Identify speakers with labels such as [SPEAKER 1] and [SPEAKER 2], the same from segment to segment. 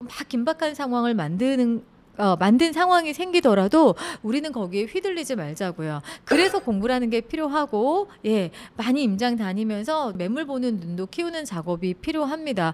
[SPEAKER 1] 막 긴박한 상황을 만든 상황이 생기더라도 우리는 거기에 휘둘리지 말자고요. 그래서 공부라는 게 필요하고, 예, 많이 임장 다니면서 매물 보는 눈도 키우는 작업이 필요합니다.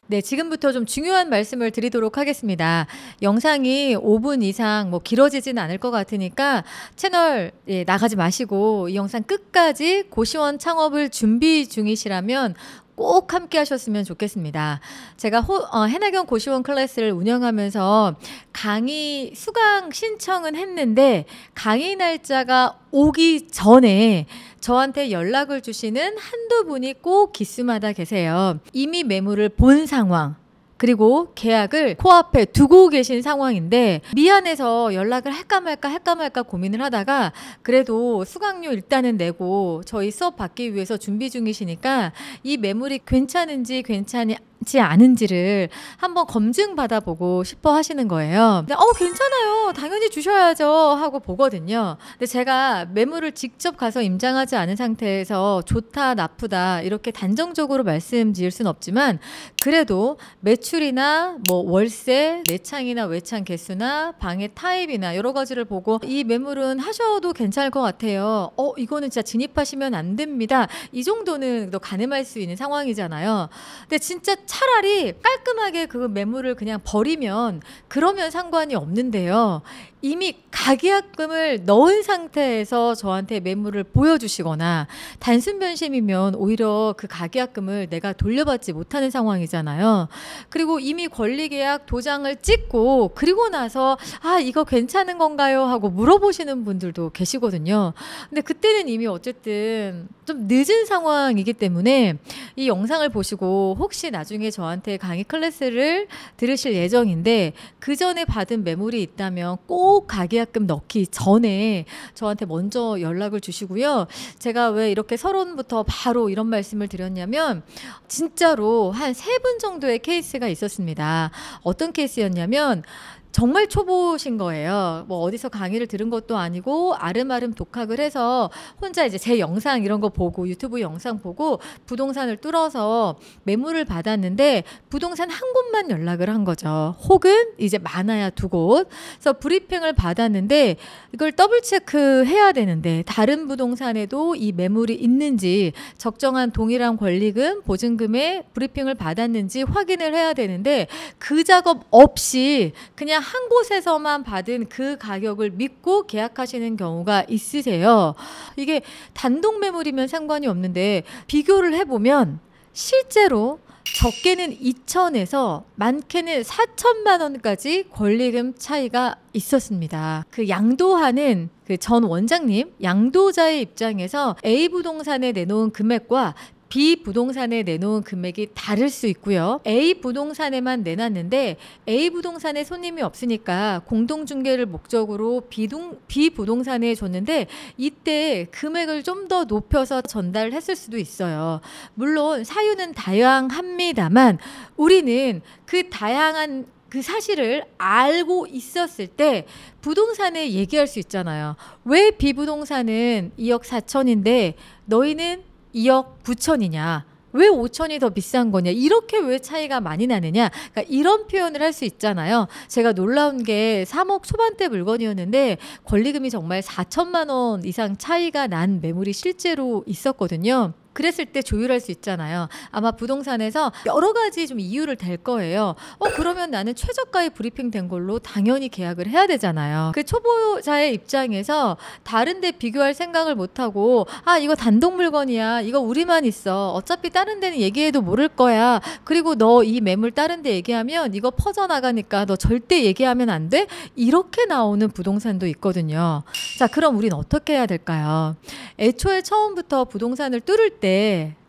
[SPEAKER 1] 네, 지금부터 좀 중요한 말씀을 드리도록 하겠습니다. 영상이 5분 이상 길어지진 않을 것 같으니까 채널 나가지 마시고 이 영상 끝까지 고시원 창업을 준비 중이시라면 꼭 함께 하셨으면 좋겠습니다. 제가 해나경 고시원 클래스를 운영하면서 강의 수강 신청은 했는데 강의 날짜가 오기 전에 저한테 연락을 주시는 한두 분이 꼭 기수마다 계세요. 이미 매물을 본 상황, 그리고 계약을 코앞에 두고 계신 상황인데 미안해서 연락을 할까 말까 고민을 하다가 그래도 수강료 일단은 내고 저희 수업 받기 위해서 준비 중이시니까 이 매물이 괜찮은지 괜찮지 않은지를 한번 검증 받아보고 싶어 하시는 거예요. 근데 괜찮아요, 당연히 주셔야죠 하고 보거든요. 근데 제가 매물을 직접 가서 임장하지 않은 상태에서 좋다 나쁘다 이렇게 단정적으로 말씀드릴 수는 없지만 그래도 매출이나 월세, 내창이나 외창 개수나 방의 타입이나 여러 가지를 보고 이 매물은 하셔도 괜찮을 것 같아요. 이거는 진짜 진입하시면 안 됩니다. 이 정도는 가늠할 수 있는 상황이잖아요. 근데 진짜 차라리 깔끔하게 그 매물을 그냥 버리면 그러면 상관이 없는데요. 이미 가계약금을 넣은 상태에서 저한테 매물을 보여주시거나 단순 변심이면 오히려 그 가계약금을 내가 돌려받지 못하는 상황이잖아요. 그리고 이미 권리계약 도장을 찍고 그리고 나서 이거 괜찮은 건가요? 하고 물어보시는 분들도 계시거든요. 근데 그때는 이미 어쨌든 좀 늦은 상황이기 때문에 이 영상을 보시고 혹시 나중에 저한테 강의 클래스를 들으실 예정인데 그 전에 받은 매물이 있다면 꼭 가계약금 넣기 전에 저한테 먼저 연락을 주시고요. 제가 왜 이렇게 서론부터 바로 이런 말씀을 드렸냐면 진짜로 한 3분 정도의 케이스가 있었습니다. 어떤 케이스였냐면 정말 초보신 거예요. 어디서 강의를 들은 것도 아니고 아름아름 독학을 해서 혼자 이제 제 영상 이런 거 보고 유튜브 영상 보고 부동산을 뚫어서 매물을 받았는데 부동산 한 곳만 연락을 한 거죠. 혹은 이제 많아야 2곳. 그래서 브리핑을 받았는데 이걸 더블 체크 해야 되는데 다른 부동산에도 이 매물이 있는지 적정한 동일한 권리금, 보증금에 브리핑을 받았는지 확인을 해야 되는데 그 작업 없이 그냥 한 곳에서만 받은 그 가격을 믿고 계약하시는 경우가 있으세요. 이게 단독 매물이면 상관이 없는데 비교를 해보면 실제로 적게는 2천에서 많게는 4천만 원까지 권리금 차이가 있었습니다. 그 양도하는 그 전 원장님, 양도자의 입장에서 A 부동산에 내놓은 금액과 B 부동산에 내놓은 금액이 다를 수 있고요. A 부동산에만 내놨는데 A 부동산에 손님이 없으니까 공동중개를 목적으로 B 부동산에 줬는데 이때 금액을 좀 더 높여서 전달했을 수도 있어요. 물론 사유는 다양합니다만 우리는 그 다양한 그 사실을 알고 있었을 때 부동산에 얘기할 수 있잖아요. 왜 B 부동산은 2억 4천인데 너희는 2억 9천이냐? 왜 5천이 더 비싼 거냐? 이렇게 왜 차이가 많이 나느냐? 그러니까 이런 표현을 할 수 있잖아요. 제가 놀라운 게 3억 초반대 물건이었는데 권리금이 정말 4천만 원 이상 차이가 난 매물이 실제로 있었거든요. 그랬을 때 조율할 수 있잖아요. 아마 부동산에서 여러 가지 좀 이유를 댈 거예요. 그러면 나는 최저가에 브리핑 된 걸로 당연히 계약을 해야 되잖아요. 그 초보자의 입장에서 다른 데 비교할 생각을 못하고 이거 단독 물건이야. 이거 우리만 있어. 어차피 다른 데는 얘기해도 모를 거야. 그리고 너 이 매물 다른 데 얘기하면 이거 퍼져나가니까 너 절대 얘기하면 안 돼? 이렇게 나오는 부동산도 있거든요. 자, 그럼 우린 어떻게 해야 될까요? 애초에 처음부터 부동산을 뚫을 때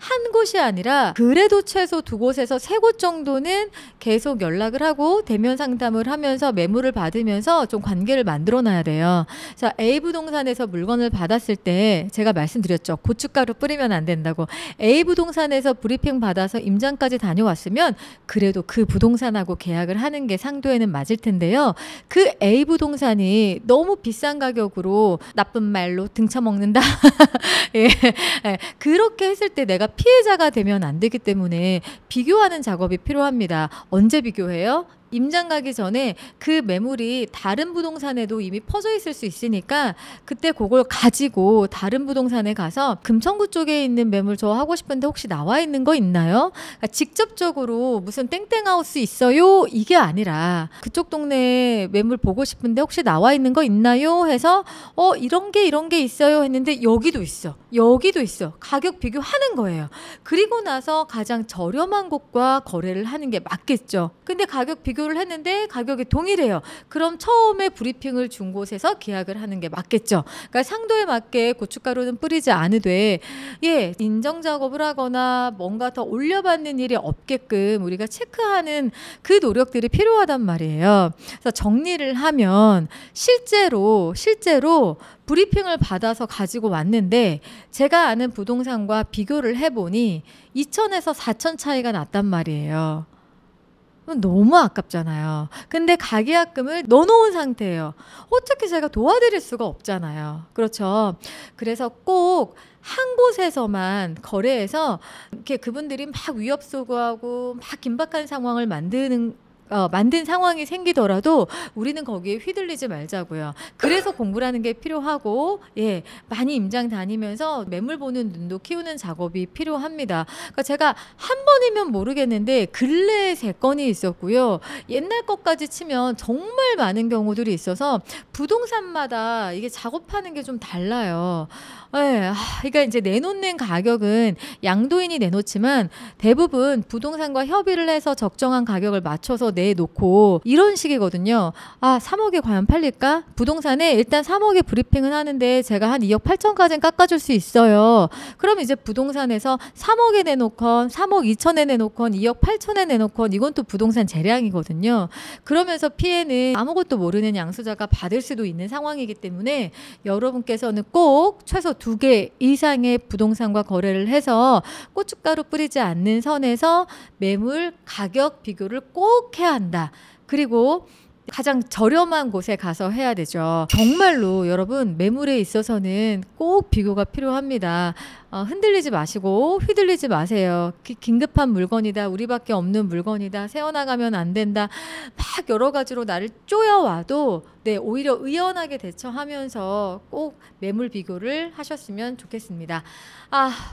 [SPEAKER 1] 한 곳이 아니라 그래도 최소 2곳에서 3곳 정도는 계속 연락을 하고 대면 상담을 하면서 매물을 받으면서 좀 관계를 만들어 놔야 돼요. 자, A 부동산에서 물건을 받았을 때 제가 말씀드렸죠. 고춧가루 뿌리면 안 된다고. A 부동산에서 브리핑 받아서 임장까지 다녀왔으면 그래도 그 부동산하고 계약을 하는 게 상도에는 맞을 텐데요. 그 A 부동산이 너무 비싼 가격으로 나쁜 말로 등쳐먹는다. 예, 그렇게 그렇게 했을 때 내가 피해자가 되면 안 되기 때문에 비교하는 작업이 필요합니다. 언제 비교해요? 임장 가기 전에 그 매물이 다른 부동산에도 이미 퍼져 있을 수 있으니까 그때 그걸 가지고 다른 부동산에 가서 금천구 쪽에 있는 매물 저 하고 싶은데 혹시 나와 있는 거 있나요? 그러니까 직접적으로 무슨 땡땡하우스 있어요? 이게 아니라 그쪽 동네에 매물 보고 싶은데 혹시 나와 있는 거 있나요? 해서 이런 게 있어요 했는데 여기도 있어. 여기도 있어. 가격 비교하는 거예요. 그리고 나서 가장 저렴한 곳과 거래를 하는 게 맞겠죠. 근데 가격 비교를 했는데 가격이 동일해요. 그럼 처음에 브리핑을 준 곳에서 계약을 하는 게 맞겠죠. 그러니까 상도에 맞게 고춧가루는 뿌리지 않으되 인정 작업을 하거나 뭔가 더 올려받는 일이 없게끔 우리가 체크하는 그 노력들이 필요하단 말이에요. 그래서 정리를 하면 실제로 브리핑을 받아서 가지고 왔는데 제가 아는 부동산과 비교를 해보니 2천에서 4천 차이가 났단 말이에요. 너무 아깝잖아요. 근데 가계약금을 넣어놓은 상태예요. 어떻게 제가 도와드릴 수가 없잖아요. 그렇죠. 그래서 꼭 한 곳에서만 거래해서 이렇게 그분들이 막 위협 소구하고 막 긴박한 상황을 만든 상황이 생기더라도 우리는 거기에 휘둘리지 말자고요. 그래서 공부라는 게 필요하고 많이 임장 다니면서 매물 보는 눈도 키우는 작업이 필요합니다. 그러니까 제가 한 번이면 모르겠는데 근래에 3건이 있었고요. 옛날 것까지 치면 정말 많은 경우들이 있어서 부동산마다 이게 작업하는 게 좀 달라요. 그러니까 이제 내놓는 가격은 양도인이 내놓지만 대부분 부동산과 협의를 해서 적정한 가격을 맞춰서 내놓고 이런 식이거든요. 3억에 과연 팔릴까? 부동산에 일단 3억에 브리핑은 하는데 제가 한 2억 8천까지는 깎아줄 수 있어요. 그럼 이제 부동산에서 3억에 내놓건 3억 2천에 내놓건 2억 8천에 내놓건 이건 또 부동산 재량이거든요. 그러면서 피해는 아무것도 모르는 양수자가 받을 수도 있는 상황이기 때문에 여러분께서는 꼭 최소 2개 이상의 부동산과 거래를 해서 고춧가루 뿌리지 않는 선에서 매물 가격 비교를 꼭 해야 한다. 그리고 가장 저렴한 곳에 가서 해야 되죠. 정말로 여러분 매물에 있어서는 꼭 비교가 필요합니다. 흔들리지 마시고 휘둘리지 마세요. 긴급한 물건이다. 우리밖에 없는 물건이다. 세워나가면 안 된다. 막 여러 가지로 나를 쪼여와도 오히려 의연하게 대처하면서 꼭 매물 비교를 하셨으면 좋겠습니다.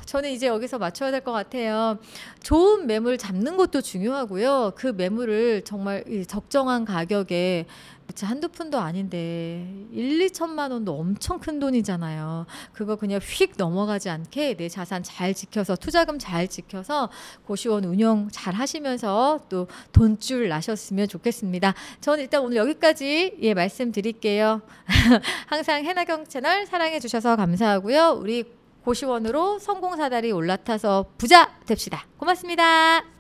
[SPEAKER 1] 저는 이제 여기서 맞춰야 될 것 같아요. 좋은 매물 잡는 것도 중요하고요. 그 매물을 정말 적정한 가격에 한두 푼도 아닌데 1, 2천만 원도 엄청 큰 돈이잖아요. 그거 그냥 휙 넘어가지 않게 내 자산 잘 지켜서 투자금 잘 지켜서 고시원 운영 잘 하시면서 또 돈줄 나셨으면 좋겠습니다. 저는 일단 오늘 여기까지 말씀드릴게요. 항상 해나경 채널 사랑해 주셔서 감사하고요. 우리 고시원으로 성공사다리 올라타서 부자 됩시다. 고맙습니다.